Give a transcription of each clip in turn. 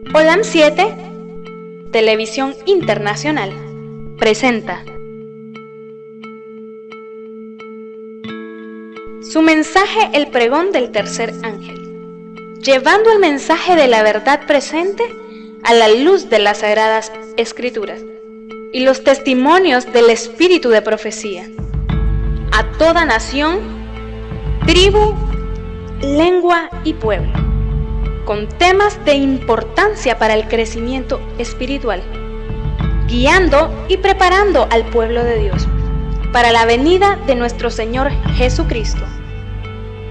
Olam 7, Televisión Internacional, presenta su mensaje, el pregón del tercer ángel, llevando el mensaje de la verdad presente a la luz de las Sagradas Escrituras y los testimonios del espíritu de profecía, a toda nación, tribu, lengua y pueblo, con temas de importancia para el crecimiento espiritual, guiando y preparando al pueblo de Dios para la venida de nuestro Señor Jesucristo.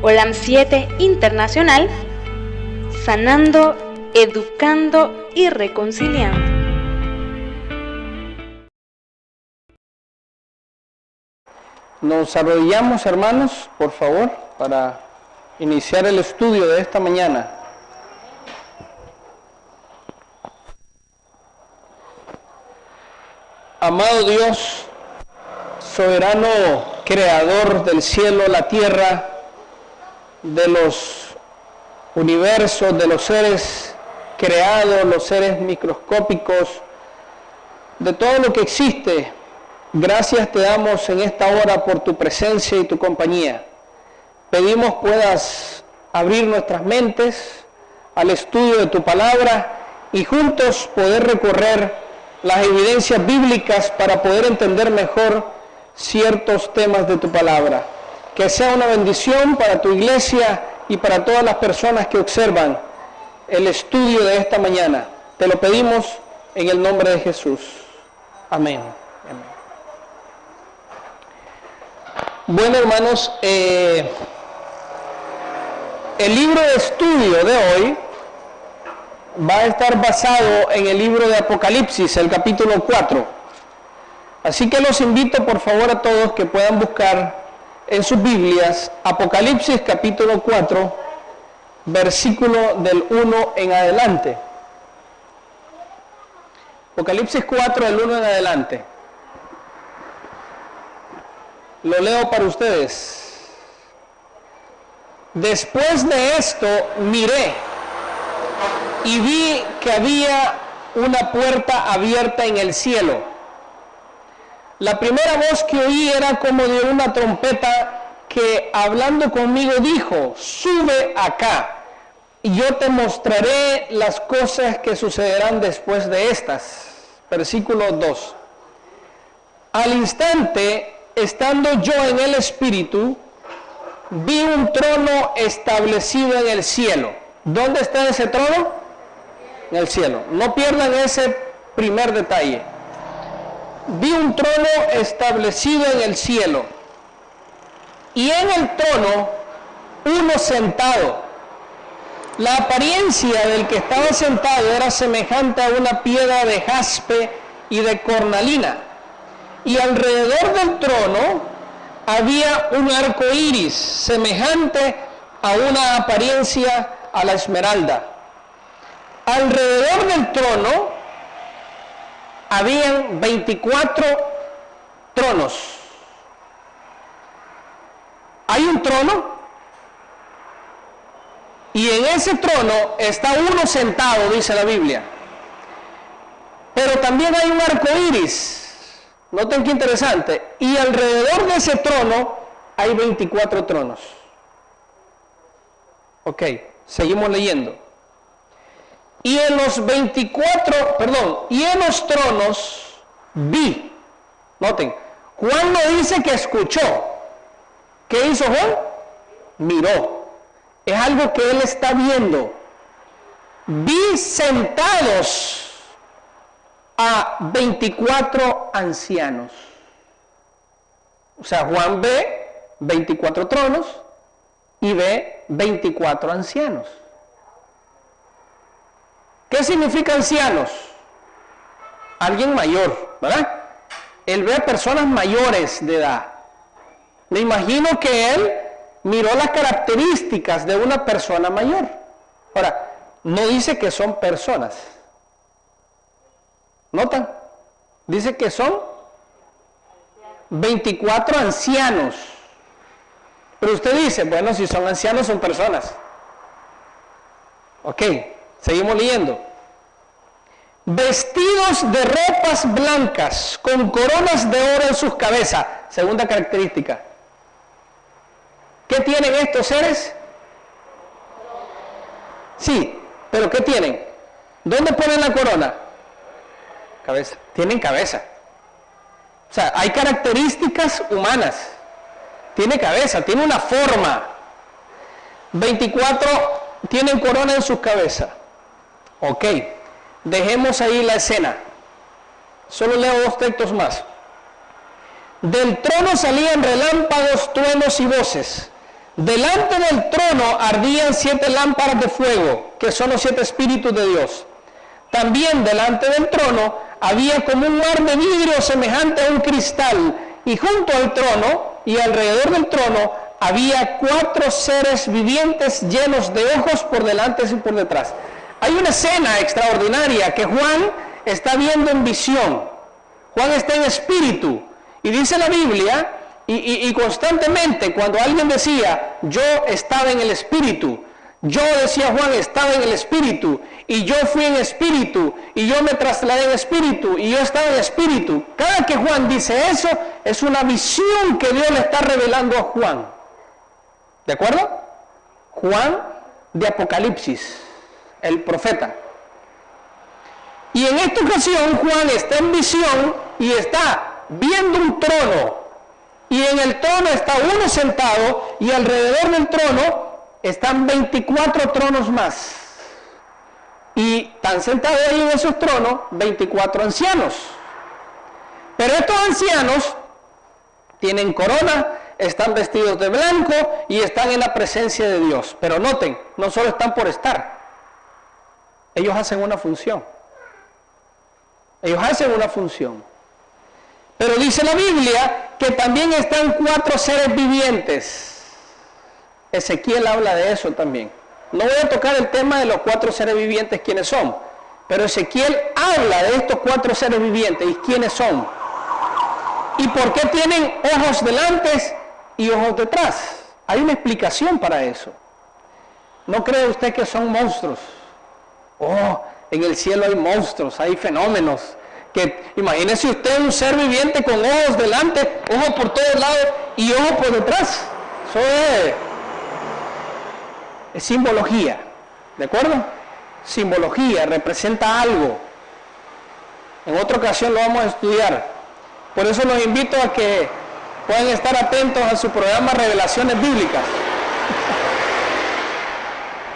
Olam 7 Internacional, sanando, educando y reconciliando. Nos arrodillamos, hermanos, por favor, para iniciar el estudio de esta mañana. Amado Dios, soberano creador del cielo, la tierra, de los universos, de los seres creados, los seres microscópicos, de todo lo que existe, gracias te damos en esta hora por tu presencia y tu compañía. Pedimos puedas abrir nuestras mentes al estudio de tu palabra y juntos poder recorrer las evidencias bíblicas para poder entender mejor ciertos temas de tu palabra. Que sea una bendición para tu iglesia y para todas las personas que observan el estudio de esta mañana. Te lo pedimos en el nombre de Jesús. Amén. Amén. Bueno, hermanos, el libro de estudio de hoy va a estar basado en el libro de Apocalipsis, el capítulo 4. Así que los invito por favor a todos que puedan buscar en sus Biblias Apocalipsis capítulo 4, versículo del 1 en adelante. Apocalipsis 4, del 1 en adelante. Lo leo para ustedes. Después de esto miré y vi que había una puerta abierta en el cielo. La primera voz que oí era como de una trompeta que hablando conmigo dijo: sube acá y yo te mostraré las cosas que sucederán después de estas. Versículo 2. Al instante, estando yo en el espíritu, vi un trono establecido en el cielo. ¿Dónde está ese trono? En el cielo. No pierdan ese primer detalle. Vi un trono establecido en el cielo, y en el trono uno sentado. La apariencia del que estaba sentado era semejante a una piedra de jaspe y de cornalina, y alrededor del trono había un arco iris semejante a una apariencia a la esmeralda. Alrededor del trono habían 24 tronos. Hay un trono y en ese trono está uno sentado, dice la Biblia. Pero también hay un arco iris. Noten qué interesante. Y alrededor de ese trono hay 24 tronos. Ok, seguimos leyendo. Y en los tronos vi. Noten, Juan no dice que escuchó. ¿Qué hizo Juan? Miró. Es algo que él está viendo. Vi sentados a 24 ancianos. O sea, Juan ve 24 tronos y ve 24 ancianos. ¿Qué significa ancianos? Alguien mayor, ¿verdad? Él ve a personas mayores de edad. Me imagino que él miró las características de una persona mayor. Ahora, no dice que son personas. ¿Notan? Dice que son 24 ancianos. Pero usted dice, bueno, si son ancianos son personas. Ok. Seguimos leyendo. vestidos de ropas blancas, con coronas de oro en sus cabezas. Segunda característica. ¿Qué tienen estos seres? Sí, pero ¿qué tienen? ¿Dónde ponen la corona? Cabeza. Tienen cabeza. O sea, hay características humanas. Tiene cabeza, tiene una forma. 24 tienen corona en sus cabezas. Ok, dejemos ahí la escena. Solo leo 2 textos más. Del trono salían relámpagos, truenos y voces. Delante del trono ardían 7 lámparas de fuego, que son los 7 espíritus de Dios. También delante del trono había como un mar de vidrio semejante a un cristal, y junto al trono y alrededor del trono había 4 seres vivientes llenos de ojos por delante y por detrás. Hay una escena extraordinaria que Juan está viendo en visión. Juan está en espíritu, y dice la Biblia, y constantemente cuando alguien decía, yo estaba en el espíritu, yo, decía Juan, estaba en el espíritu, y yo fui en espíritu, y yo me trasladé en espíritu, y yo estaba en espíritu. Cada que Juan dice eso, es una visión que Dios le está revelando a Juan. ¿De acuerdo? Juan de Apocalipsis, el profeta. Y en esta ocasión Juan está en visión y está viendo un trono, y en el trono está uno sentado, y alrededor del trono están 24 tronos más, y están sentados ahí en esos tronos 24 ancianos. Pero estos ancianos tienen corona, están vestidos de blanco y están en la presencia de Dios. Pero noten, no solo están por estar, ellos hacen una función. Ellos hacen una función. Pero dice la Biblia que también están 4 seres vivientes. Ezequiel habla de eso también. No voy a tocar el tema de los 4 seres vivientes, quiénes son, pero Ezequiel habla de estos 4 seres vivientes y quiénes son. ¿Y por qué tienen ojos delante y ojos detrás? Hay una explicación para eso. ¿No cree usted que son monstruos? Oh, en el cielo hay monstruos, hay fenómenos. Que imagínese usted un ser viviente con ojos delante, ojos por todos lados y ojos por detrás. Eso es simbología, ¿de acuerdo? Simbología, representa algo. En otra ocasión lo vamos a estudiar. Por eso los invito a que puedan estar atentos a su programa Revelaciones Bíblicas,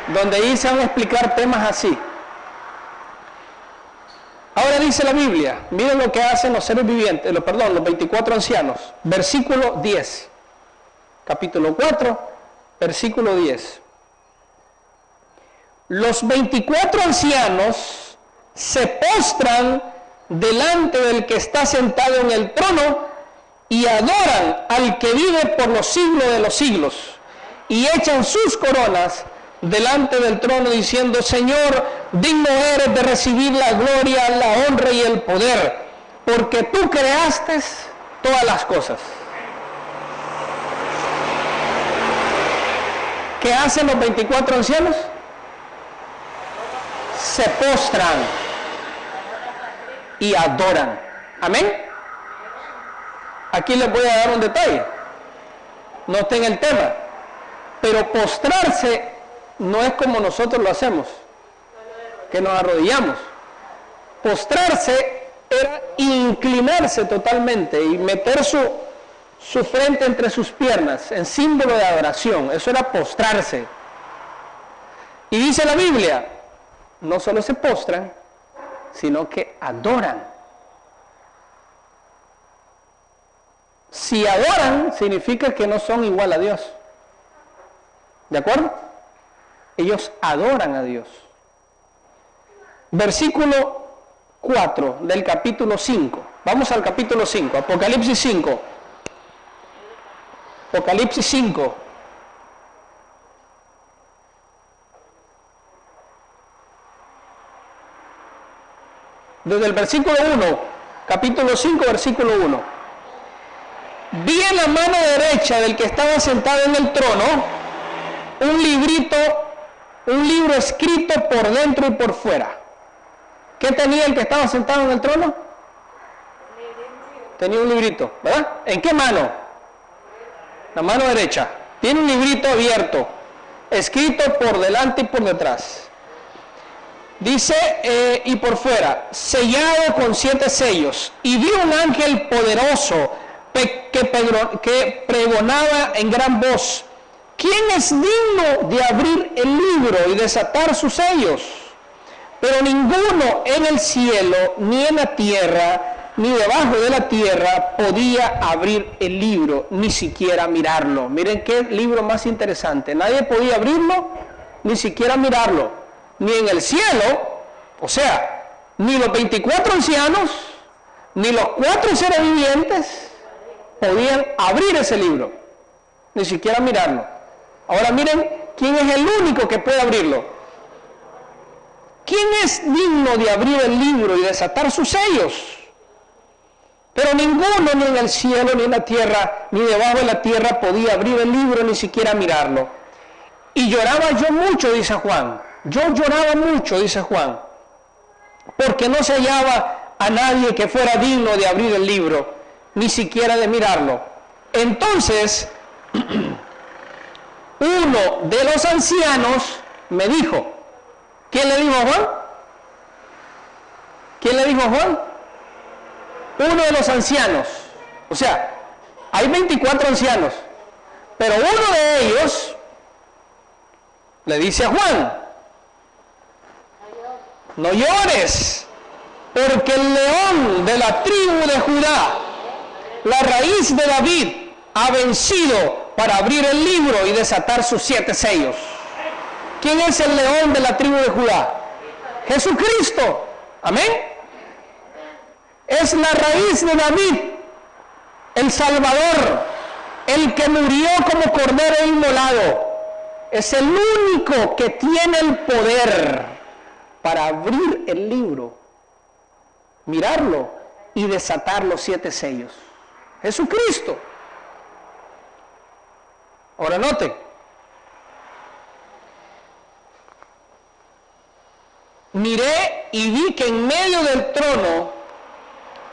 donde ahí se van a explicar temas así. Ahora dice la Biblia, miren lo que hacen los seres vivientes, los 24 ancianos. Versículo 10, capítulo 4, versículo 10. Los 24 ancianos se postran delante del que está sentado en el trono y adoran al que vive por los siglos de los siglos, y echan sus coronas delante del trono diciendo, Señor, digno eres de recibir la gloria, la honra y el poder, porque tú creaste todas las cosas. ¿Qué hacen los 24 ancianos? Se postran y adoran. Amén. Aquí les voy a dar un detalle. No está en el tema, pero postrarse no es como nosotros lo hacemos, que nos arrodillamos. Postrarse era inclinarse totalmente y meter su frente entre sus piernas en símbolo de adoración. Eso era postrarse. Y dice la Biblia, no solo se postran, sino que adoran. Si adoran, significa que no son igual a Dios. ¿De acuerdo? Ellos adoran a Dios. Versículo 4 del capítulo 5. Vamos al capítulo 5, Apocalipsis 5. Apocalipsis 5. Desde el versículo 1, capítulo 5, versículo 1. Vi en la mano derecha del que estaba sentado en el trono un libro escrito por dentro y por fuera, ¿Qué tenía el que estaba sentado en el trono? Tenía un librito, ¿verdad? ¿En qué mano? La mano derecha. Tiene un librito abierto, escrito por delante y por detrás. Dice, y por fuera, sellado con 7 sellos. Y vi un ángel poderoso que pregonaba en gran voz: ¿quién es digno de abrir el libro y desatar sus sellos? Pero ninguno en el cielo, ni en la tierra, ni debajo de la tierra podía abrir el libro, ni siquiera mirarlo. Miren qué libro más interesante. Nadie podía abrirlo, ni siquiera mirarlo. Ni en el cielo, o sea, ni los 24 ancianos, ni los 4 seres vivientes podían abrir ese libro, ni siquiera mirarlo. Ahora miren quién es el único que puede abrirlo. ¿Quién es digno de abrir el libro y desatar sus sellos? Pero ninguno, ni en el cielo, ni en la tierra, ni debajo de la tierra podía abrir el libro, ni siquiera mirarlo. Y lloraba yo mucho, dice Juan. Yo lloraba mucho, dice Juan, porque no se hallaba a nadie que fuera digno de abrir el libro, ni siquiera de mirarlo. Entonces, uno de los ancianos me dijo. ¿Quién le dijo a Juan? ¿Quién le dijo a Juan? Uno de los ancianos. O sea, hay 24 ancianos, pero uno de ellos le dice a Juan: no llores, porque el león de la tribu de Judá, la raíz de David, ha vencido para abrir el libro y desatar sus 7 sellos. ¿Quién es el león de la tribu de Judá? Jesucristo. Amén. Es la raíz de David, el Salvador, el que murió como cordero inmolado. Es el único que tiene el poder para abrir el libro, mirarlo y desatar los 7 sellos. Jesucristo. Ahora noten. Miré y vi que en medio del trono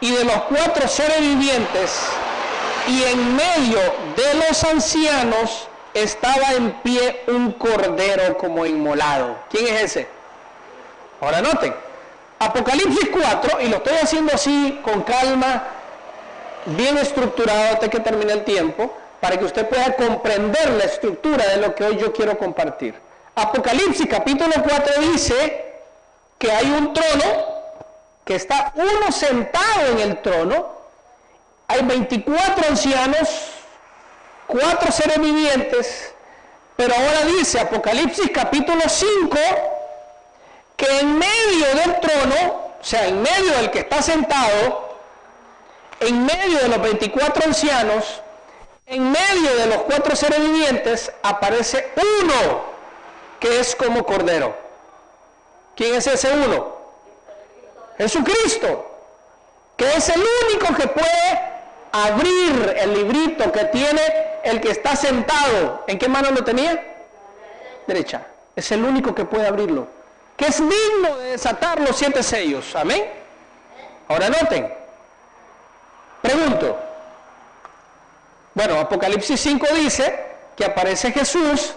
y de los 4 seres vivientes y en medio de los ancianos estaba en pie un cordero como inmolado. ¿Quién es ese? Ahora noten, Apocalipsis 4, y lo estoy haciendo así con calma, bien estructurado hasta que termine el tiempo, para que usted pueda comprender la estructura de lo que hoy yo quiero compartir. Apocalipsis capítulo 4 dice que hay un trono, que está uno sentado en el trono, hay 24 ancianos, 4 seres vivientes, pero ahora dice Apocalipsis capítulo 5, que en medio del trono, o sea, en medio del que está sentado, en medio de los 24 ancianos, en medio de los 4 seres vivientes, aparece uno que es como cordero. ¿Quién es ese uno? Jesucristo, que es el único que puede abrir el librito que tiene el que está sentado. ¿En qué mano lo tenía? Derecha. Es el único que puede abrirlo, que es digno de desatar los 7 sellos. Amén. Ahora noten. Pregunto. Bueno, Apocalipsis 5 dice que aparece Jesús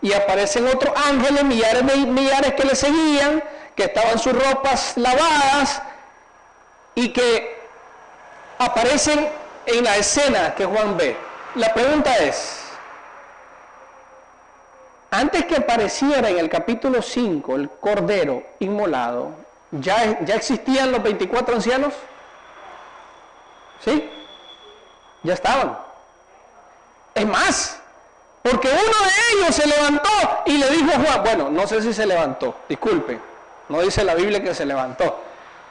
y aparecen otros ángeles, millares que le seguían, que estaban sus ropas lavadas y que aparecen en la escena que Juan ve. La pregunta es, antes que apareciera en el capítulo 5 el cordero inmolado, ¿ya existían los 24 ancianos? ¿Sí? Ya estaban. Es más, porque uno de ellos se levantó y le dijo a Juan, bueno, no sé si se levantó, disculpen, no dice la Biblia que se levantó,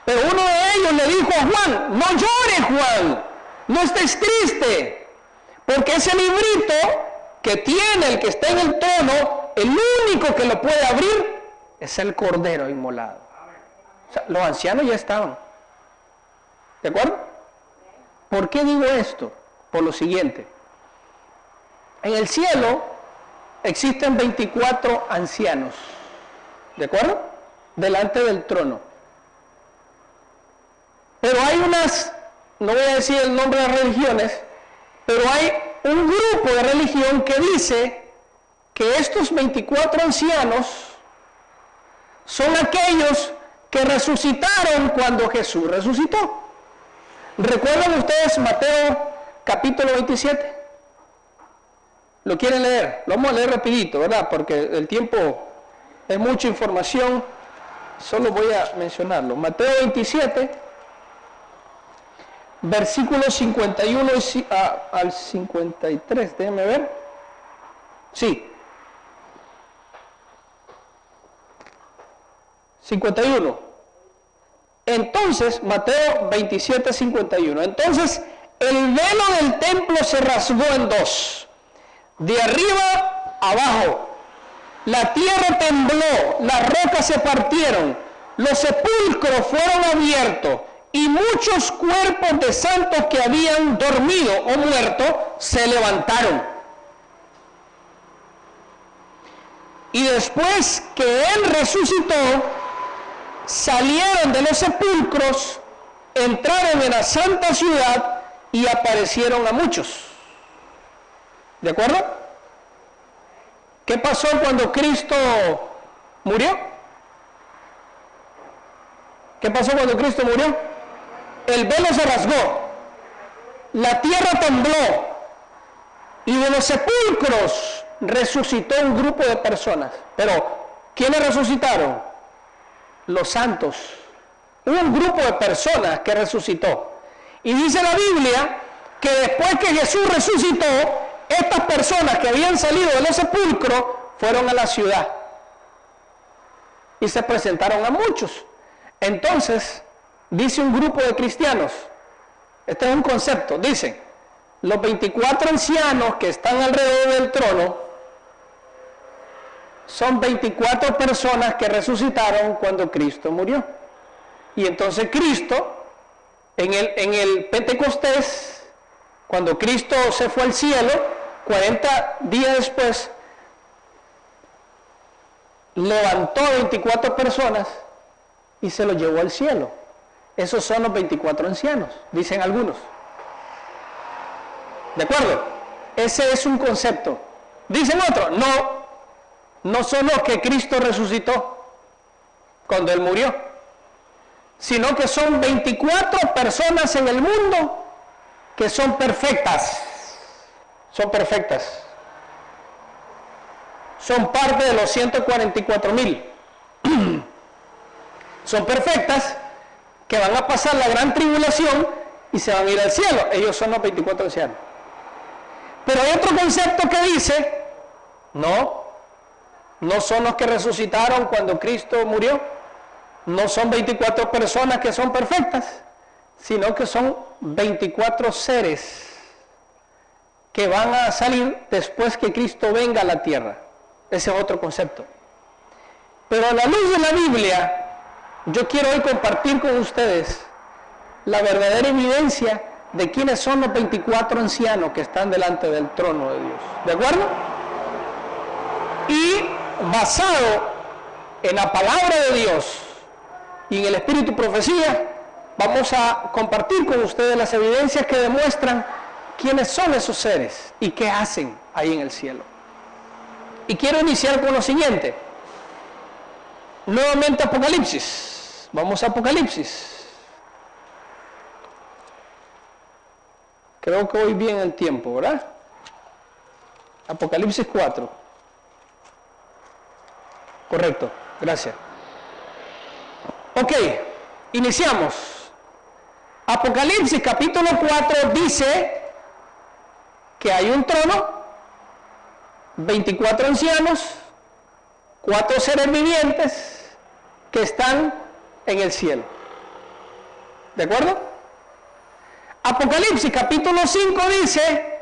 pero uno de ellos le dijo a Juan: no llores, Juan, no estés triste, porque ese librito que tiene el que está en el trono, el único que lo puede abrir es el cordero inmolado. O sea, los ancianos ya estaban. ¿De acuerdo? ¿Por qué digo esto? Por lo siguiente. En el cielo existen 24 ancianos, ¿de acuerdo? Delante del trono. hay unas, no voy a decir el nombre de las religiones, pero hay un grupo de religión que dice que estos 24 ancianos son aquellos que resucitaron cuando Jesús resucitó. ¿Recuerdan ustedes Mateo capítulo 27? ¿Lo quieren leer? Lo vamos a leer rapidito, ¿verdad? Porque el tiempo es mucha información, solo voy a mencionarlo. Mateo 27, versículos 51 al 53, déjenme ver. Sí. 51. Entonces, Mateo 27, 51. Entonces, el velo del templo se rasgó en dos, de arriba abajo. La tierra tembló, las rocas se partieron, los sepulcros fueron abiertos y muchos cuerpos de santos que habían dormido o muerto se levantaron. Y después que Él resucitó, salieron de los sepulcros, entraron en la santa ciudad y aparecieron a muchos. ¿De acuerdo? ¿Qué pasó cuando Cristo murió? ¿Qué pasó cuando Cristo murió? El velo se rasgó, la tierra tembló y de los sepulcros resucitó un grupo de personas. Pero, ¿quiénes resucitaron? Los santos. Un grupo de personas que resucitó. Y dice la Biblia que después que Jesús resucitó, estas personas que habían salido de los sepulcros fueron a la ciudad y se presentaron a muchos. Entonces, dice un grupo de cristianos, este es un concepto, dicen, los 24 ancianos que están alrededor del trono son 24 personas que resucitaron cuando Cristo murió. Y entonces Cristo, en el Pentecostés, cuando Cristo se fue al cielo, 40 días después, levantó a 24 personas y se los llevó al cielo. Esos son los 24 ancianos, dicen algunos. ¿De acuerdo? Ese es un concepto. Dicen otros, no son los que Cristo resucitó cuando Él murió, sino que son 24 personas en el mundo que son perfectas. Son perfectas. Son parte de los 144,000. Son perfectas, que van a pasar la gran tribulación y se van a ir al cielo. Ellos son los 24 ancianos. Pero hay otro concepto que dice, no son los que resucitaron cuando Cristo murió, no son 24 personas que son perfectas, sino que son 24 seres que van a salir después que Cristo venga a la tierra. Ese es otro concepto. Pero a la luz de la Biblia, yo quiero hoy compartir con ustedes la verdadera evidencia de quiénes son los 24 ancianos que están delante del trono de Dios. ¿De acuerdo? Y basado en la palabra de Dios y en el espíritu profecía, vamos a compartir con ustedes las evidencias que demuestran quiénes son esos seres y qué hacen ahí en el cielo. Y quiero iniciar con lo siguiente. Nuevamente Apocalipsis. Vamos a Apocalipsis. Creo que voy bien el tiempo, ¿verdad? Apocalipsis 4. Correcto, gracias. Ok, iniciamos. Apocalipsis capítulo 4 dice que hay un trono, 24 ancianos, 4 seres vivientes que están en el cielo. ¿De acuerdo? Apocalipsis capítulo 5 dice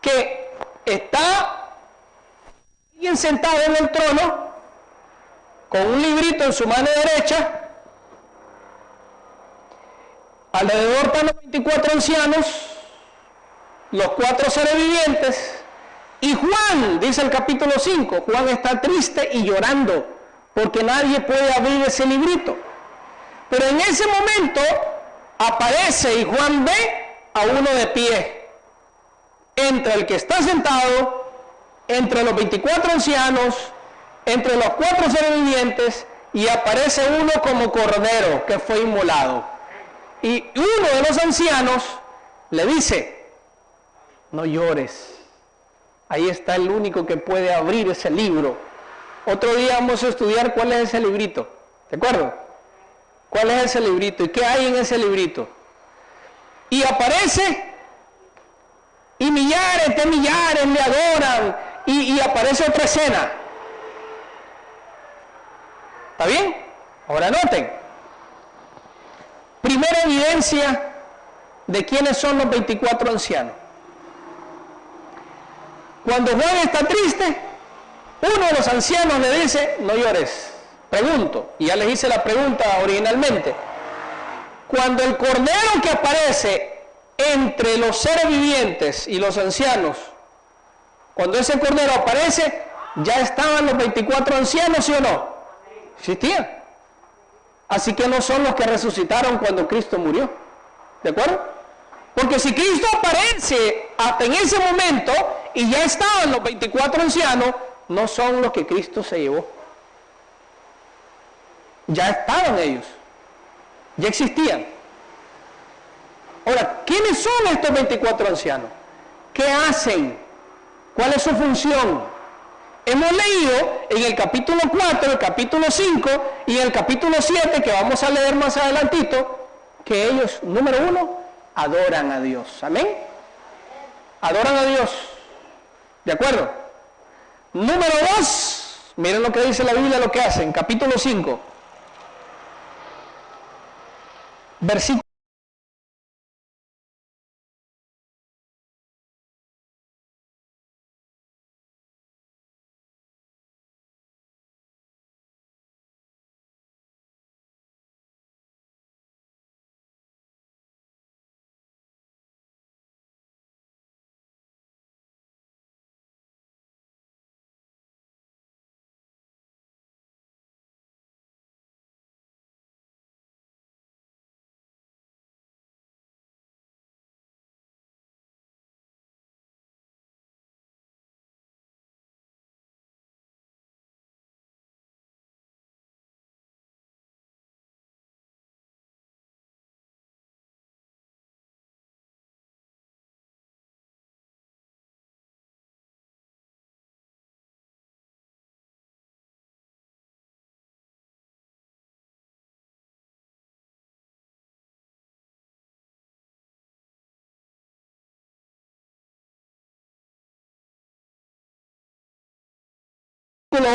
que está alguien sentado en el trono con un librito en su mano derecha. Alrededor están los 24 ancianos, los 4 seres vivientes, y Juan, dice el capítulo 5, Juan está triste y llorando porque nadie puede abrir ese librito, Pero en ese momento aparece y Juan ve a uno de pie, entre el que está sentado, entre los 24 ancianos, entre los 4 seres vivientes, y aparece uno como cordero que fue inmolado. Y uno de los ancianos le dice: no llores. Ahí está el único que puede abrir ese libro. Otro día vamos a estudiar cuál es ese librito. ¿De acuerdo? ¿Cuál es ese librito? ¿Y qué hay en ese librito? Y aparece, y millares de millares le adoran, y aparece otra escena. ¿Está bien? Ahora noten. Primera evidencia de quiénes son los 24 ancianos. Cuando Juan está triste, uno de los ancianos le dice: no llores. Pregunto, y ya les hice la pregunta originalmente. Cuando el cordero que aparece entre los seres vivientes y los ancianos, cuando ese cordero aparece, ¿ya estaban los 24 ancianos, sí o no? Existían. Así que no son los que resucitaron cuando Cristo murió. ¿De acuerdo? Porque si Cristo aparece hasta en ese momento y ya estaban los 24 ancianos, no son los que Cristo se llevó. Ya estaban ellos. Ya existían. Ahora, ¿quiénes son estos 24 ancianos? ¿Qué hacen? ¿Cuál es su función? Hemos leído en el capítulo 4, el capítulo 5 y en el capítulo 7, que vamos a leer más adelantito, que ellos, número 1, adoran a Dios. ¿Amén? Adoran a Dios. ¿De acuerdo? Número 2, miren lo que dice la Biblia, lo que hacen. Capítulo 5. Versículo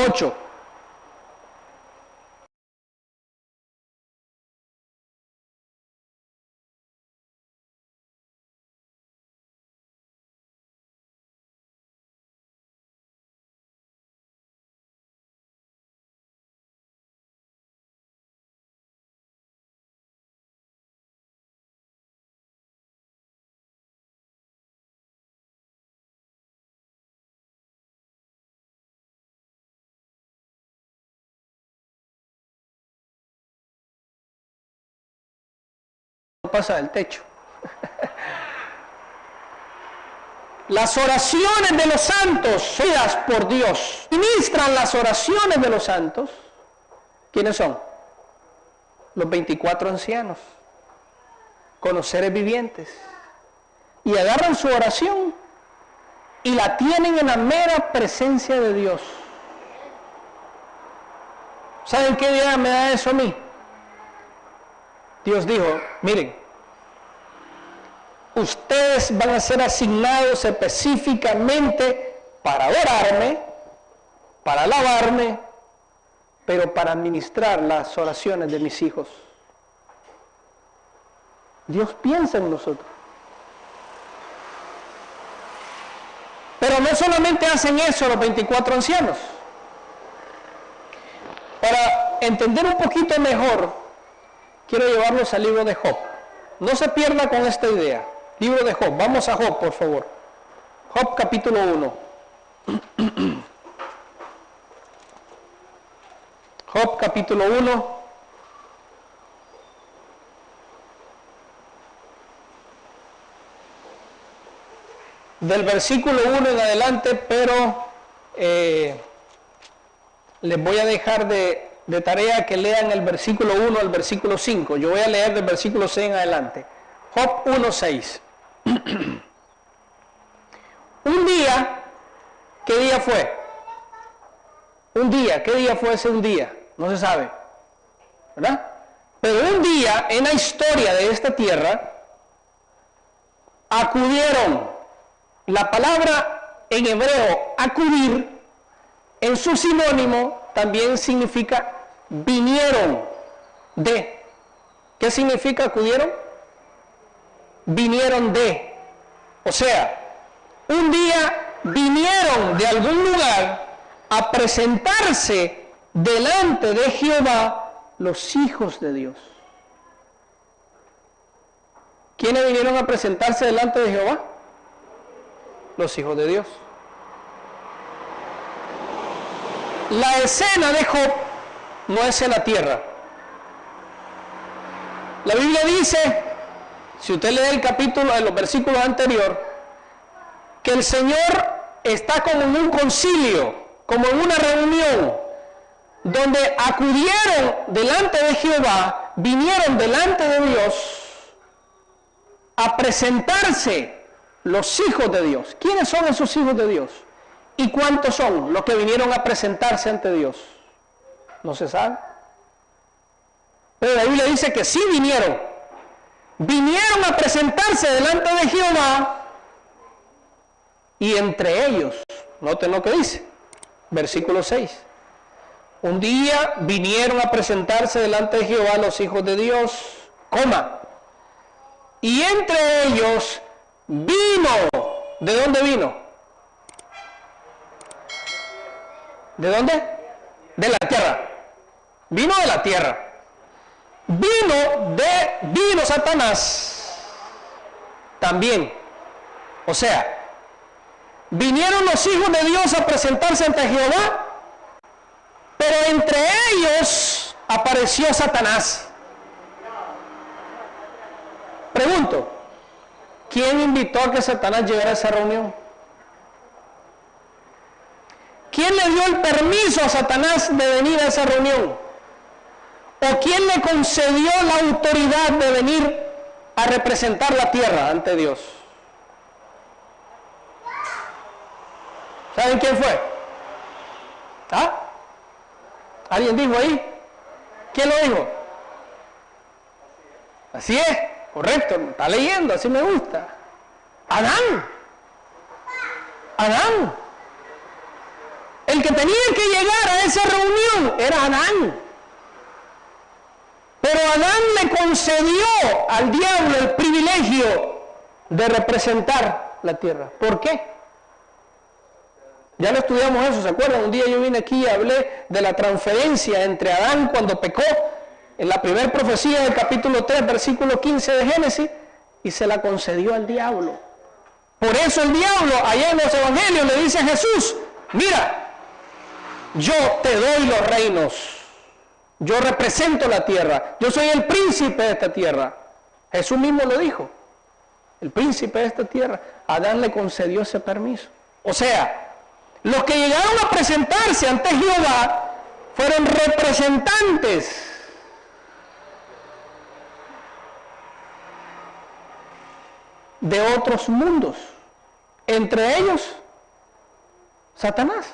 8. Pasa del techo. Las oraciones de los santos, oídas por Dios, ministran las oraciones de los santos. ¿Quiénes son? Los 24 ancianos, con los seres vivientes. Y agarran su oración y la tienen en la mera presencia de Dios. ¿Saben qué idea me da eso a mí? Dios dijo: miren, ustedes van a ser asignados específicamente para adorarme, para alabarme, pero para administrar las oraciones de mis hijos. Dios piensa en nosotros. Pero no solamente hacen eso los 24 ancianos. Para entender un poquito mejor, quiero llevarlos al libro de Job. No se pierda con esta idea. Libro de Job. Vamos a Job, por favor. Job capítulo 1. Job capítulo 1. del versículo 1 en adelante, pero les voy a dejar de tarea que lean el versículo 1 al versículo 5. Yo voy a leer del versículo 6 en adelante. Job 1:6. Un día, ¿qué día fue? Un día, ¿qué día fue ese un día? No se sabe, ¿verdad? Pero un día en la historia de esta tierra acudieron. La palabra en hebreo acudir, en su sinónimo también significa vinieron de. ¿Qué significa acudieron? Vinieron de. O sea, un día vinieron de algún lugar a presentarse delante de Jehová los hijos de Dios. ¿Quiénes vinieron a presentarse delante de Jehová? Los hijos de Dios. La escena de Job no es en la tierra. La Biblia dice, si usted lee el capítulo de los versículos anteriores, que el Señor está como en un concilio, como en una reunión, donde acudieron delante de Jehová, vinieron delante de Dios a presentarse los hijos de Dios. ¿Quiénes son esos hijos de Dios? ¿Y cuántos son los que vinieron a presentarse ante Dios? No se sabe. Pero la Biblia dice que sí vinieron. Vinieron a presentarse delante de Jehová y entre ellos, noten lo que dice, versículo 6. Un día vinieron a presentarse delante de Jehová los hijos de Dios, y entre ellos vino. ¿De dónde vino? ¿De dónde? De la tierra. Vino de la tierra. Vino Satanás también. O sea, vinieron los hijos de Dios a presentarse ante Jehová, pero entre ellos apareció Satanás. Pregunto, ¿quién invitó a que Satanás llegara a esa reunión? ¿Quién le dio el permiso a Satanás de venir a esa reunión? ¿O quién le concedió la autoridad de venir a representar la tierra ante Dios? ¿Saben quién fue? ¿Ah? ¿Alguien dijo ahí? ¿Quién lo dijo? Así es, correcto, está leyendo, así me gusta. Adán. Adán. El que tenía que llegar a esa reunión era Adán. Pero Adán le concedió al diablo el privilegio de representar la tierra. ¿Por qué? Ya lo estudiamos eso, ¿se acuerdan? Un día yo vine aquí y hablé de la transferencia entre Adán cuando pecó, en la primera profecía del capítulo 3, versículo 15 de Génesis, y se la concedió al diablo. Por eso el diablo, allá en los evangelios, le dice a Jesús, mira, yo te doy los reinos, yo represento la tierra, yo soy el príncipe de esta tierra. Jesús mismo lo dijo, el príncipe de esta tierra. Adán le concedió ese permiso. O sea, los que llegaron a presentarse ante Jehová fueron representantes de otros mundos, entre ellos Satanás.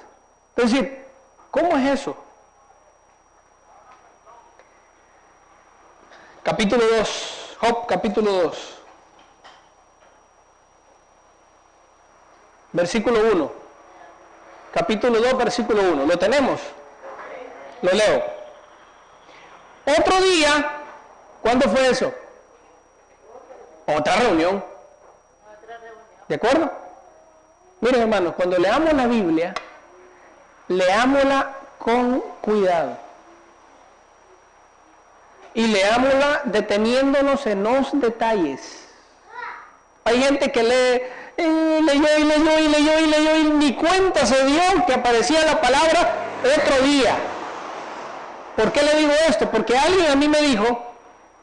Es decir, ¿cómo es eso? Capítulo 2, Job capítulo 2, versículo 1. Capítulo 2, versículo 1. ¿Lo tenemos? Lo leo. Otro día, ¿cuándo fue eso? Otra reunión. ¿De acuerdo? Miren, hermanos, cuando leamos la Biblia, leámosla con cuidado. Y leámosla deteniéndonos en los detalles. Hay gente que leyó y ni cuenta se dio que aparecía la palabra otro día. ¿Por qué le digo esto? Porque alguien a mí me dijo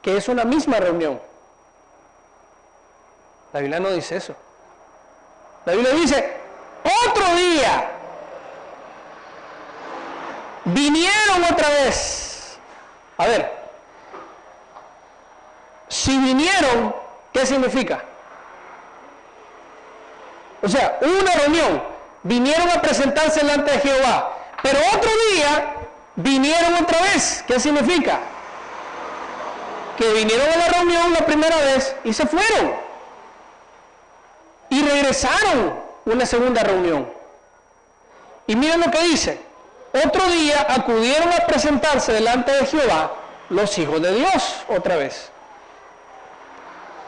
que es una misma reunión. La Biblia no dice eso. La Biblia dice, otro día vinieron otra vez. A ver, si vinieron, ¿qué significa? O sea, una reunión, vinieron a presentarse delante de Jehová, pero otro día vinieron otra vez. ¿Qué significa? Que vinieron a la reunión la primera vez y se fueron. Y regresaron una segunda reunión. Y miren lo que dice. Otro día acudieron a presentarse delante de Jehová los hijos de Dios otra vez.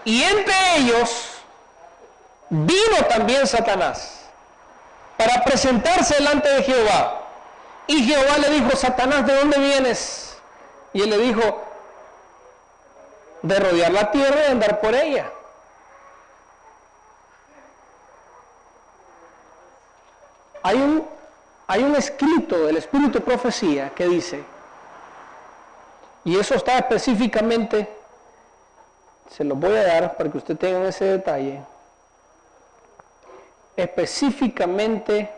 Y entre ellos vino también Satanás para presentarse delante de Jehová. Y Jehová le dijo, Satanás, ¿de dónde vienes? Y él le dijo, de rodear la tierra y andar por ella. Hay un escrito del Espíritu de Profecía que dice, y eso está específicamente, se los voy a dar para que usted tenga ese detalle, específicamente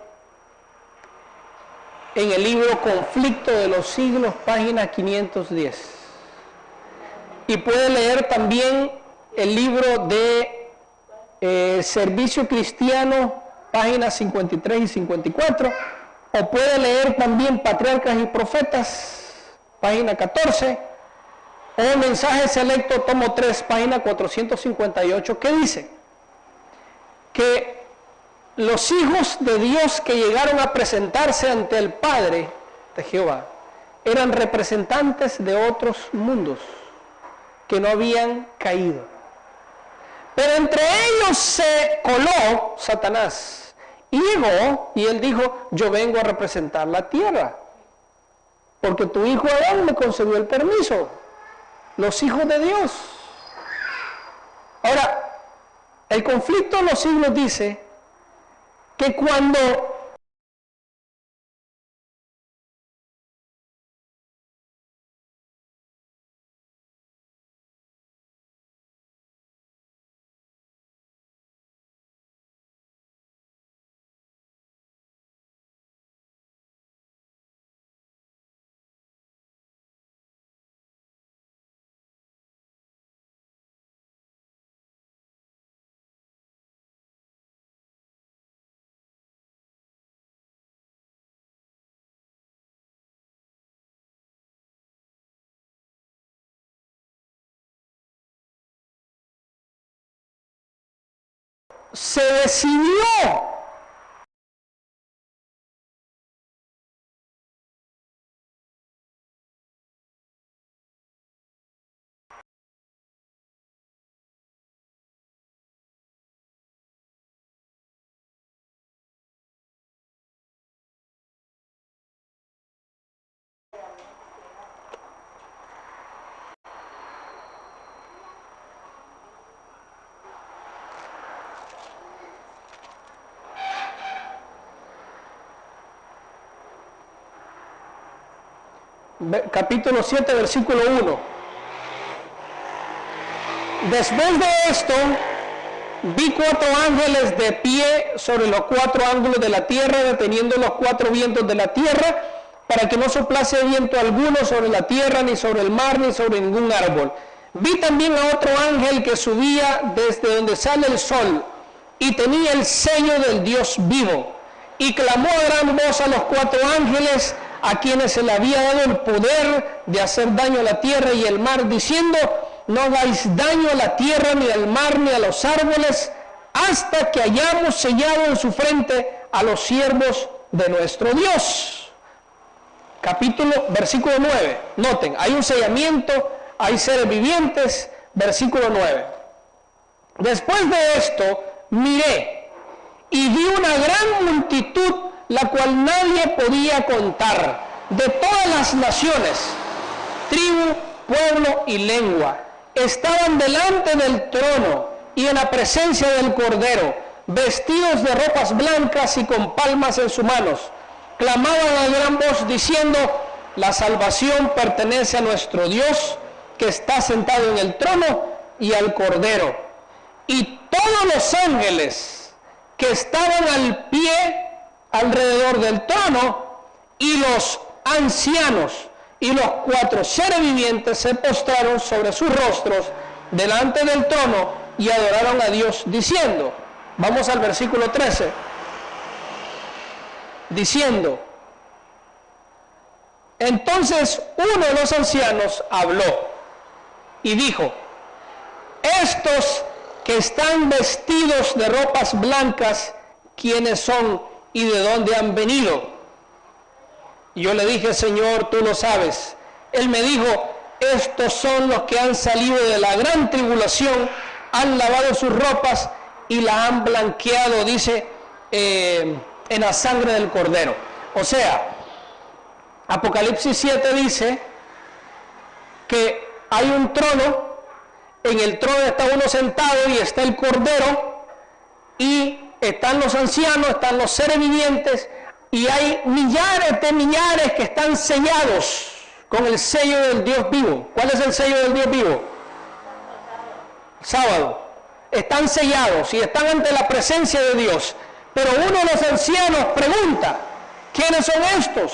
en el libro Conflicto de los Siglos, página 510. Y puede leer también el libro de Servicio Cristiano, páginas 53 y 54, o puede leer también Patriarcas y Profetas, página 14, o Mensaje Selecto, tomo 3, página 458, que dice que los hijos de Dios que llegaron a presentarse ante el Padre de Jehová eran representantes de otros mundos que no habían caído. Pero entre ellos se coló Satanás y llegó y él dijo, yo vengo a representar la tierra, porque tu hijo Adán me concedió el permiso, los hijos de Dios. Ahora, el conflicto de los siglos dice que cuando se decidió capítulo 7, versículo 1. Después de esto, vi 4 ángeles de pie sobre los 4 ángulos de la tierra, deteniendo los 4 vientos de la tierra, para que no soplase viento alguno sobre la tierra, ni sobre el mar, ni sobre ningún árbol. Vi también a otro ángel que subía desde donde sale el sol, y tenía el sello del Dios vivo, y clamó a gran voz a los 4 ángeles, a quienes se le había dado el poder de hacer daño a la tierra y el mar, diciendo, no hagáis daño a la tierra, ni al mar, ni a los árboles, hasta que hayamos sellado en su frente a los siervos de nuestro Dios. Versículo 9. Noten, hay un sellamiento, hay seres vivientes. Versículo 9. Después de esto, miré y vi una gran multitud, la cual nadie podía contar, de todas las naciones, tribu, pueblo y lengua, estaban delante del trono y en la presencia del Cordero, vestidos de ropas blancas y con palmas en sus manos. Clamaban a gran voz diciendo, la salvación pertenece a nuestro Dios, que está sentado en el trono, y al Cordero. Y todos los ángeles que estaban al pie alrededor del trono, y los ancianos y los 4 seres vivientes se postraron sobre sus rostros delante del trono y adoraron a Dios diciendo, vamos al versículo 13, diciendo, entonces uno de los ancianos habló y dijo, estos que están vestidos de ropas blancas, ¿quiénes son y de dónde han venido? Y yo le dije, Señor, tú lo sabes. Él me dijo, estos son los que han salido de la gran tribulación, han lavado sus ropas y la han blanqueado, dice, en la sangre del Cordero. O sea, Apocalipsis 7 dice que hay un trono, en el trono está uno sentado y está el Cordero, y están los ancianos, están los seres vivientes, y hay millares de millares que están sellados con el sello del Dios vivo. ¿Cuál es el sello del Dios vivo? Sábado. Están sellados y están ante la presencia de Dios. Pero uno de los ancianos pregunta, ¿quiénes son estos?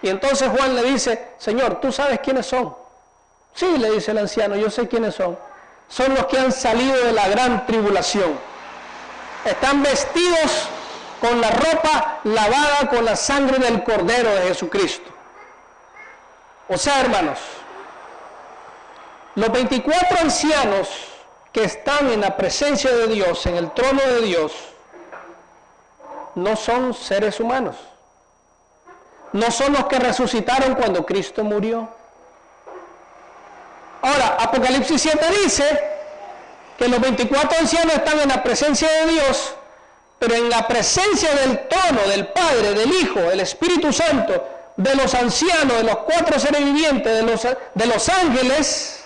Y entonces Juan le dice, Señor, ¿tú sabes quiénes son? Sí, le dice el anciano, yo sé quiénes son. Son los que han salido de la gran tribulación. Están vestidos con la ropa lavada con la sangre del Cordero de Jesucristo. O sea, hermanos, los 24 ancianos que están en la presencia de Dios, en el trono de Dios, no son seres humanos. No son los que resucitaron cuando Cristo murió. Ahora, Apocalipsis 7 dice que los 24 ancianos están en la presencia de Dios, pero en la presencia del trono, del Padre, del Hijo, del Espíritu Santo, de los ancianos, de los 4 seres vivientes, de los ángeles,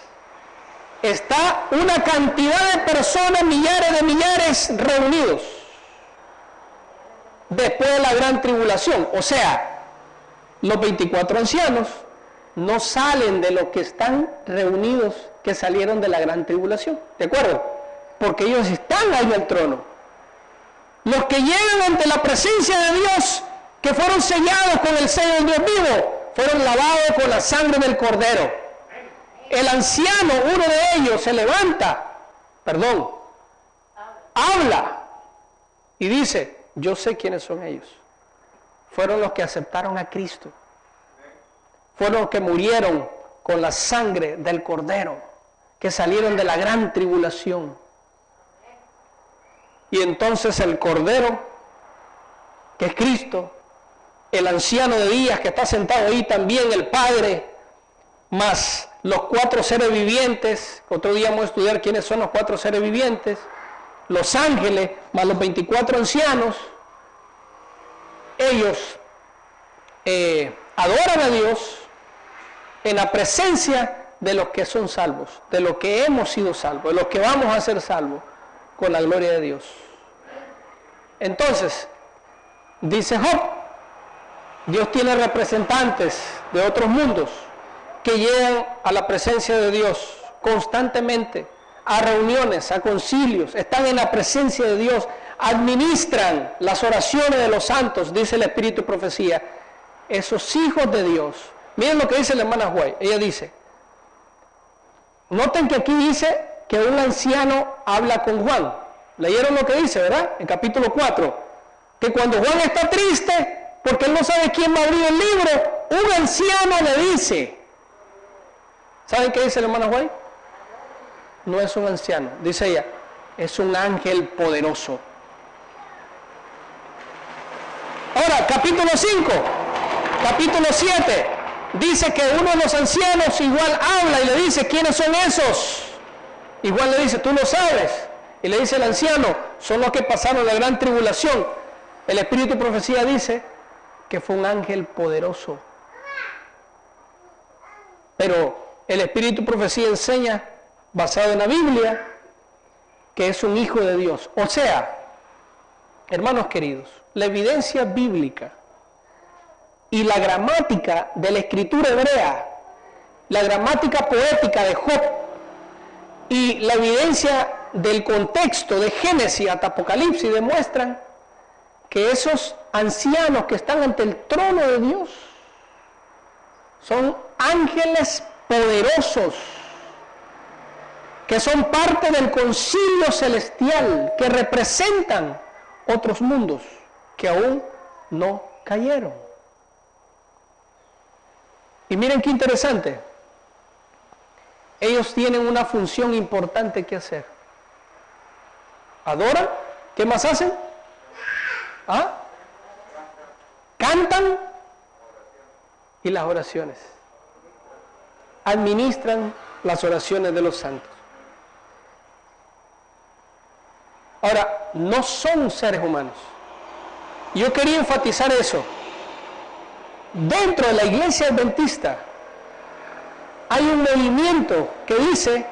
está una cantidad de personas, millares de millares reunidos después de la gran tribulación. O sea, los 24 ancianos no salen de los que están reunidos, que salieron de la gran tribulación, ¿de acuerdo? Porque ellos están ahí en el trono. Los que llegan ante la presencia de Dios, que fueron sellados con el sello del Dios vivo, fueron lavados con la sangre del Cordero. El anciano, uno de ellos, se levanta, habla y dice, yo sé quiénes son ellos. Fueron los que aceptaron a Cristo. Fueron los que murieron con la sangre del Cordero, que salieron de la gran tribulación. Y entonces el Cordero, que es Cristo, el anciano de días que está sentado ahí también, el Padre, más los 4 seres vivientes, otro día vamos a estudiar quiénes son los 4 seres vivientes, los ángeles, más los 24 ancianos, ellos adoran a Dios en la presencia de los que son salvos, de los que hemos sido salvos, de los que vamos a ser salvos, con la gloria de Dios. Entonces, dice Job, Dios tiene representantes de otros mundos que llegan a la presencia de Dios constantemente, a reuniones, a concilios, están en la presencia de Dios, administran las oraciones de los santos, dice el Espíritu de Profecía. Esos hijos de Dios, miren lo que dice la hermana White, ella dice, noten que aquí dice que un anciano habla con Juan. Leyeron lo que dice, ¿verdad? En capítulo 4. Que cuando Juan está triste, porque él no sabe quién va a abrir el libro, un anciano le dice. ¿Saben qué dice la hermana White? No es un anciano, dice ella, es un ángel poderoso. Ahora, capítulo 5, capítulo 7, dice que uno de los ancianos igual habla y le dice, ¿quiénes son esos? Igual le dice, tú lo sabes. Y le dice el anciano, son los que pasaron la gran tribulación. El Espíritu de Profecía dice que fue un ángel poderoso. Pero el Espíritu de Profecía enseña, basado en la Biblia, que es un hijo de Dios. O sea, hermanos queridos, la evidencia bíblica y la gramática de la escritura hebrea, la gramática poética de Job y la evidencia del contexto de Génesis hasta Apocalipsis demuestran que esos ancianos que están ante el trono de Dios son ángeles poderosos, que son parte del concilio celestial, que representan otros mundos que aún no cayeron. Y miren qué interesante, ellos tienen una función importante que hacer. Adoran, ¿qué más hacen? ¿Ah? Cantan y las oraciones. Administran las oraciones de los santos. Ahora, no son seres humanos. Yo quería enfatizar eso. Dentro de la iglesia adventista hay un movimiento que dice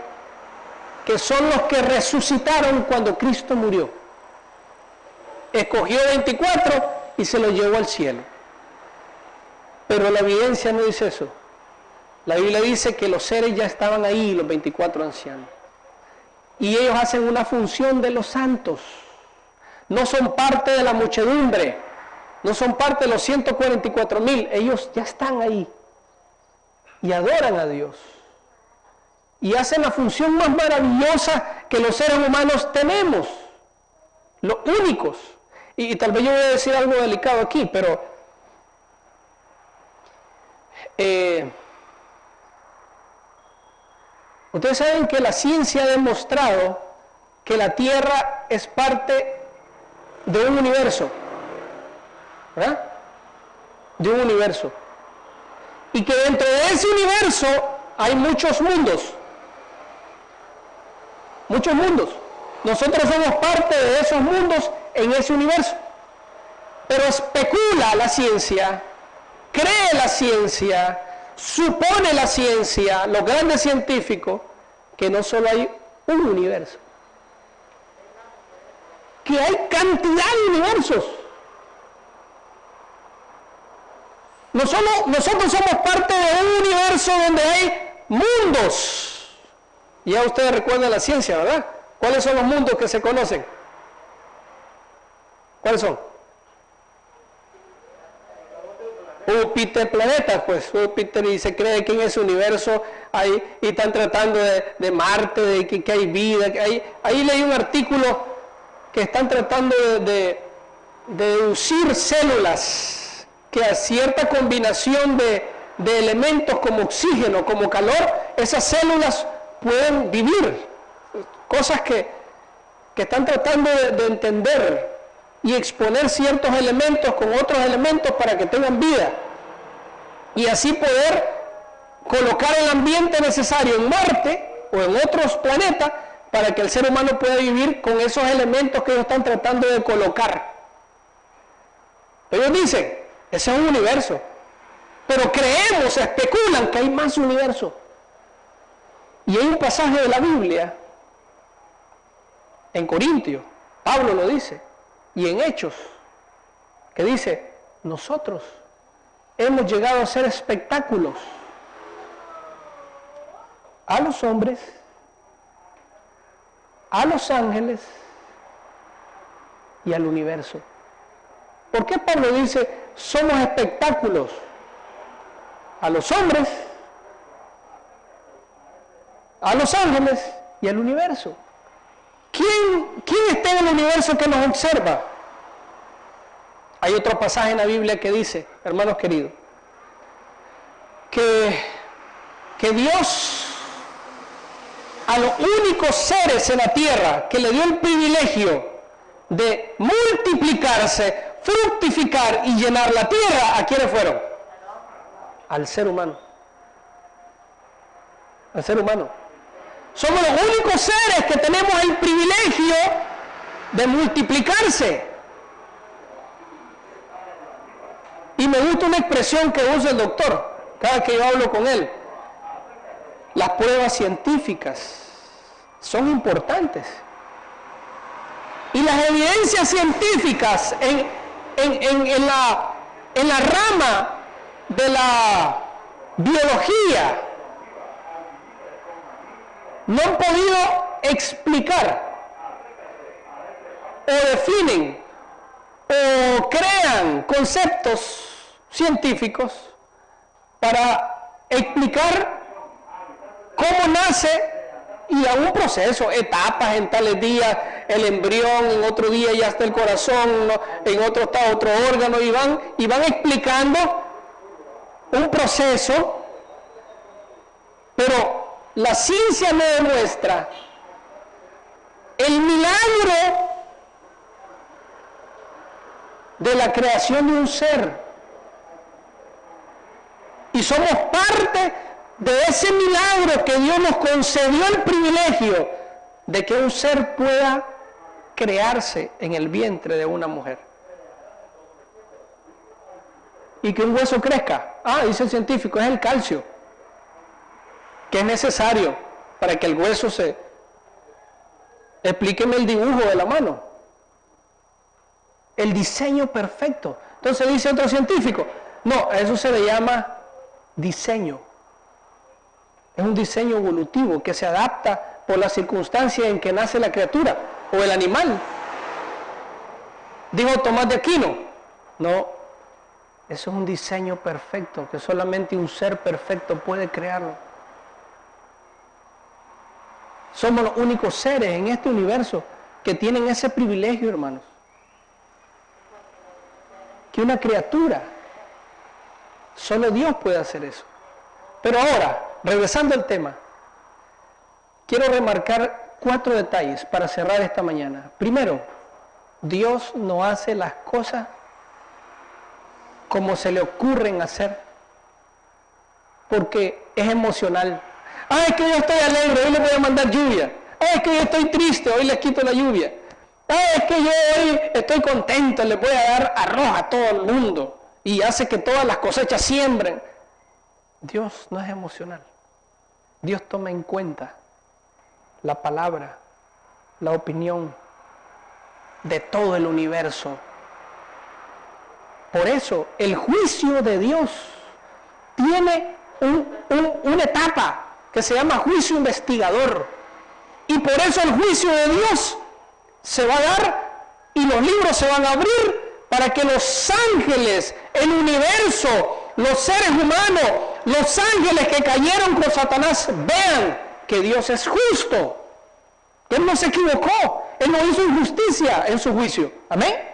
que son los que resucitaron cuando Cristo murió. Escogió 24 y se los llevó al cielo. Pero la evidencia no dice eso. La Biblia dice que los seres ya estaban ahí, los 24 ancianos. Y ellos hacen una función de los santos. No son parte de la muchedumbre. No son parte de los 144,000. Ellos ya están ahí. Y adoran a Dios. Y hacen la función más maravillosa que los seres humanos tenemos. Los únicos. Y tal vez yo voy a decir algo delicado aquí, pero ustedes saben que la ciencia ha demostrado que la Tierra es parte de un universo, ¿verdad? De un universo. Y que dentro de ese universo hay muchos mundos. Muchos mundos. Nosotros somos parte de esos mundos en ese universo. Pero especula la ciencia, cree la ciencia, supone la ciencia, los grandes científicos, que no solo hay un universo, que hay cantidad de universos. Nosotros somos parte de un universo donde hay mundos. Ya ustedes recuerdan la ciencia, ¿verdad? ¿Cuáles son los mundos que se conocen? ¿Cuáles son? Júpiter, planetas, pues Júpiter, y se cree que en ese universo hay, y están tratando de Marte, de que hay vida. Ahí leí un artículo que están tratando de deducir células que a cierta combinación de elementos como oxígeno, como calor, esas células pueden vivir. Cosas que están tratando de entender y exponer ciertos elementos con otros elementos para que tengan vida. Y así poder colocar el ambiente necesario en Marte o en otros planetas para que el ser humano pueda vivir con esos elementos que ellos están tratando de colocar. Ellos dicen, ese es un universo. Pero creemos, especulan que hay más universo. Y hay un pasaje de la Biblia, en Corintios, Pablo lo dice, y en Hechos, que dice, nosotros hemos llegado a hacer espectáculos a los hombres, a los ángeles y al universo. ¿Por qué Pablo dice, somos espectáculos a los hombres, a los ángeles y al universo? ¿Quién está en el universo que nos observa? Hay otro pasaje en la Biblia que dice, hermanos queridos, que Dios a los únicos seres en la tierra que le dio el privilegio de multiplicarse, fructificar y llenar la tierra, ¿a quiénes fueron? Al ser humano. Al ser humano. Somos los únicos seres que tenemos el privilegio de multiplicarse. Y me gusta una expresión que usa el doctor cada que yo hablo con él. Las pruebas científicas son importantes. Y las evidencias científicas en la rama de la biología no han podido explicar o definen o crean conceptos científicos para explicar cómo nace y a un proceso, etapas, en tales días el embrión, en otro día ya está el corazón, en otro está otro órgano, y van explicando un proceso, pero la ciencia no demuestra el milagro de la creación de un ser, y somos parte de ese milagro que Dios nos concedió el privilegio de que un ser pueda crearse en el vientre de una mujer y que un hueso crezca. Dice el científico, es el calcio que es necesario para que el hueso se... Explíqueme el dibujo de la mano, el diseño perfecto. Entonces dice otro científico, no, a eso se le llama diseño. Es un diseño evolutivo que se adapta por las circunstancias en que nace la criatura o el animal. Dijo Tomás de Aquino, no, eso es un diseño perfecto que solamente un ser perfecto puede crearlo. Somos los únicos seres en este universo que tienen ese privilegio, hermanos. Que una criatura, solo Dios puede hacer eso. Pero ahora, regresando al tema, quiero remarcar 4 detalles para cerrar esta mañana. Primero, Dios no hace las cosas como se le ocurren hacer, porque es emocional. Es que yo estoy alegre, hoy les voy a mandar lluvia. Es que yo estoy triste, hoy les quito la lluvia. Es que yo hoy estoy contento, les voy a dar arroz a todo el mundo. Y hace que todas las cosechas siembren. Dios no es emocional. Dios toma en cuenta la palabra, la opinión de todo el universo. Por eso el juicio de Dios tiene una etapa que se llama juicio investigador. Y por eso el juicio de Dios se va a dar y los libros se van a abrir para que los ángeles, el universo, los seres humanos, los ángeles que cayeron con Satanás vean que Dios es justo, que Él no se equivocó, Él no hizo injusticia en su juicio. Amén.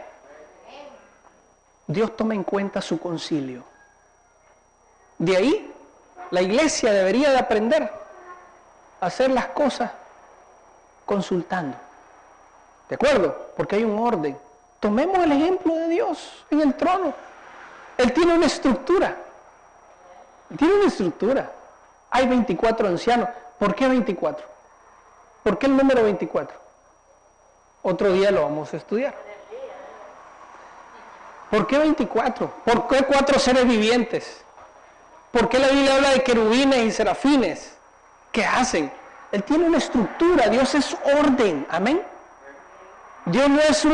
Dios toma en cuenta su concilio. De ahí la iglesia debería de aprender a hacer las cosas consultando. ¿De acuerdo? Porque hay un orden. Tomemos el ejemplo de Dios en el trono. Él tiene una estructura. Tiene una estructura. Hay 24 ancianos. ¿Por qué 24? ¿Por qué el número 24? Otro día lo vamos a estudiar. ¿Por qué 24? ¿Por qué 4 seres vivientes? ¿Por qué la Biblia habla de querubines y serafines? ¿Qué hacen? Él tiene una estructura. Dios es orden. Amén. Dios no es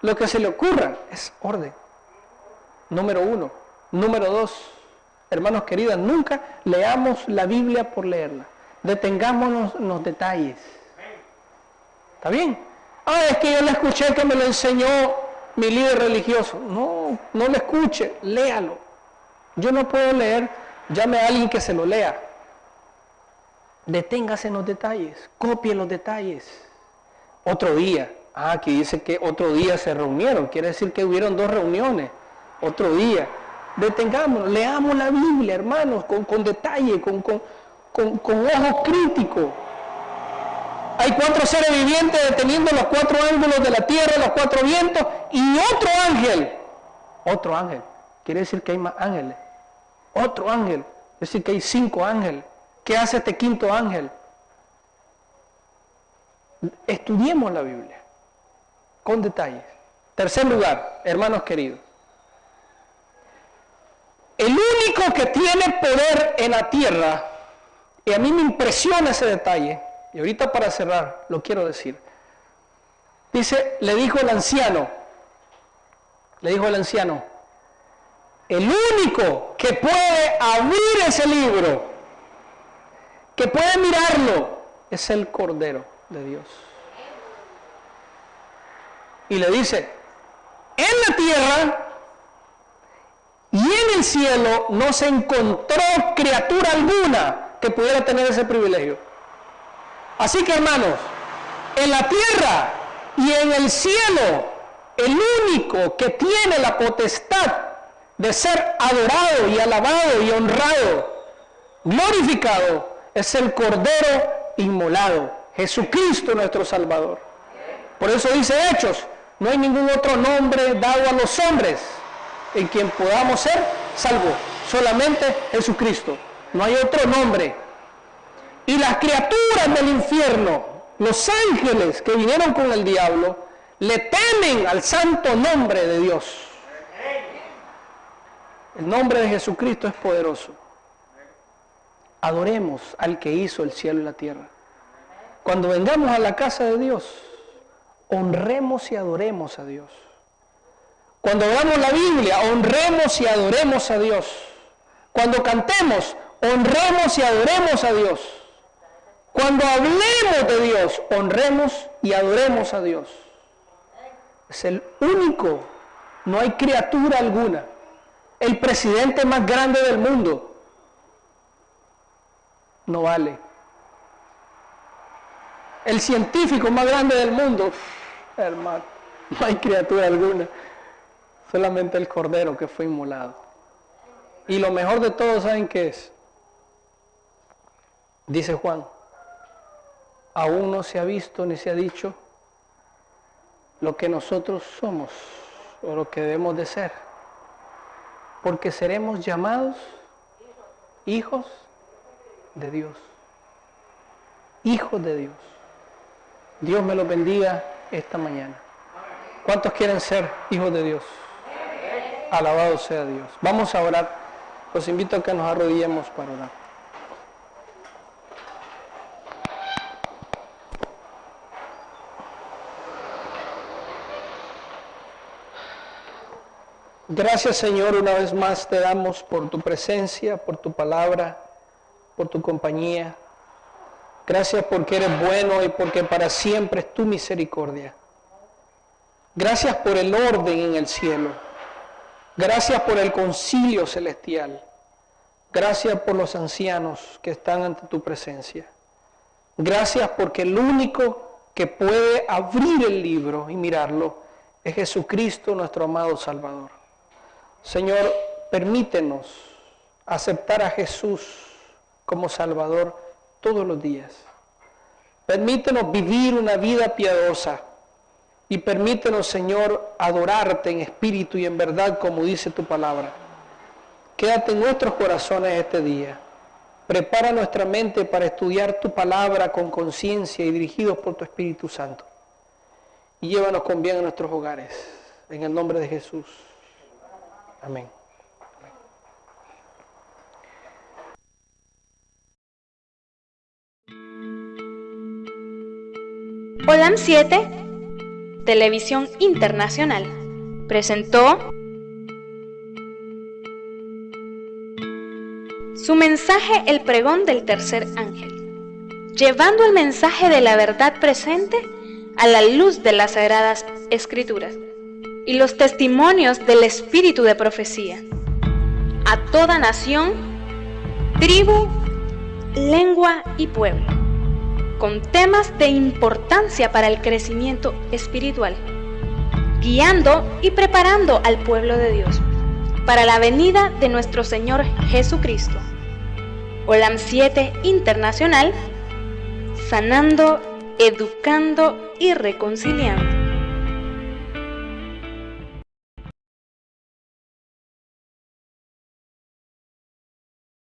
lo que se le ocurra. Es orden. Número 1. Número 2. Hermanos queridos, nunca leamos la Biblia por leerla. Detengámonos en los detalles. ¿Está bien? Es que yo le escuché que me lo enseñó mi líder religioso. No lo escuche, léalo. Yo no puedo leer, llame a alguien que se lo lea. Deténgase en los detalles, copie los detalles. Otro día, aquí dice que otro día se reunieron, quiere decir que hubieron 2 reuniones. Otro día, detengámonos, leamos la Biblia, hermanos, con detalle, con ojo crítico. Hay 4 seres vivientes deteniendo los 4 ángulos de la tierra, los 4 vientos, y otro ángel, quiere decir que hay más ángeles. Otro ángel, es decir que hay 5 ángeles. ¿Qué hace este 5.º ángel? Estudiemos la Biblia con detalles. Tercer lugar, hermanos queridos, el único que tiene poder en la tierra, y a mí me impresiona ese detalle, y ahorita para cerrar lo quiero decir. Dice, le dijo el anciano, el único que puede abrir ese libro, que puede mirarlo, es el Cordero de Dios. Y le dice, en la tierra y en el cielo no se encontró criatura alguna que pudiera tener ese privilegio. Así que, hermanos, en la tierra y en el cielo, el único que tiene la potestad de ser adorado y alabado y honrado, glorificado, es el Cordero inmolado, Jesucristo nuestro Salvador. Por eso dice Hechos, no hay ningún otro nombre dado a los hombres en quien podamos ser salvos, solamente Jesucristo, no hay otro nombre. Y las criaturas del infierno, los ángeles que vinieron con el diablo, le temen al santo nombre de Dios. El nombre de Jesucristo es poderoso. Adoremos al que hizo el cielo y la tierra. Cuando vengamos a la casa de Dios, honremos y adoremos a Dios. Cuando veamos la Biblia, honremos y adoremos a Dios. Cuando cantemos, honremos y adoremos a Dios. Cuando hablemos de Dios, honremos y adoremos a Dios. Es el único, no hay criatura alguna. El presidente más grande del mundo no vale. El científico más grande del mundo, hermano, no hay criatura alguna. Solamente el Cordero que fue inmolado. Y lo mejor de todo, ¿saben qué es? Dice Juan, aún no se ha visto ni se ha dicho lo que nosotros somos o lo que debemos de ser, porque seremos llamados hijos de Dios. Hijos de Dios. Dios me los bendiga esta mañana. ¿Cuántos quieren ser hijos de Dios? Alabado sea Dios. Vamos a orar. Los invito a que nos arrodillemos para orar. Gracias, Señor, una vez más te damos por tu presencia, por tu palabra, por tu compañía. Gracias porque eres bueno y porque para siempre es tu misericordia. Gracias por el orden en el cielo. Gracias por el concilio celestial. Gracias por los ancianos que están ante tu presencia. Gracias porque el único que puede abrir el libro y mirarlo es Jesucristo, nuestro amado Salvador. Señor, permítenos aceptar a Jesús como Salvador todos los días. Permítenos vivir una vida piadosa y permítenos, Señor, adorarte en espíritu y en verdad, como dice tu palabra. Quédate en nuestros corazones este día. Prepara nuestra mente para estudiar tu palabra con conciencia y dirigidos por tu Espíritu Santo. Y llévanos con bien a nuestros hogares. En el nombre de Jesús. Amén. Olam 7, Televisión Internacional, presentó su mensaje El pregón del tercer ángel, llevando el mensaje de la verdad presente a la luz de las Sagradas Escrituras y los testimonios del espíritu de profecía, a toda nación, tribu, lengua y pueblo, con temas de importancia para el crecimiento espiritual, guiando y preparando al pueblo de Dios para la venida de nuestro Señor Jesucristo. Olam 7 Internacional, sanando, educando y reconciliando.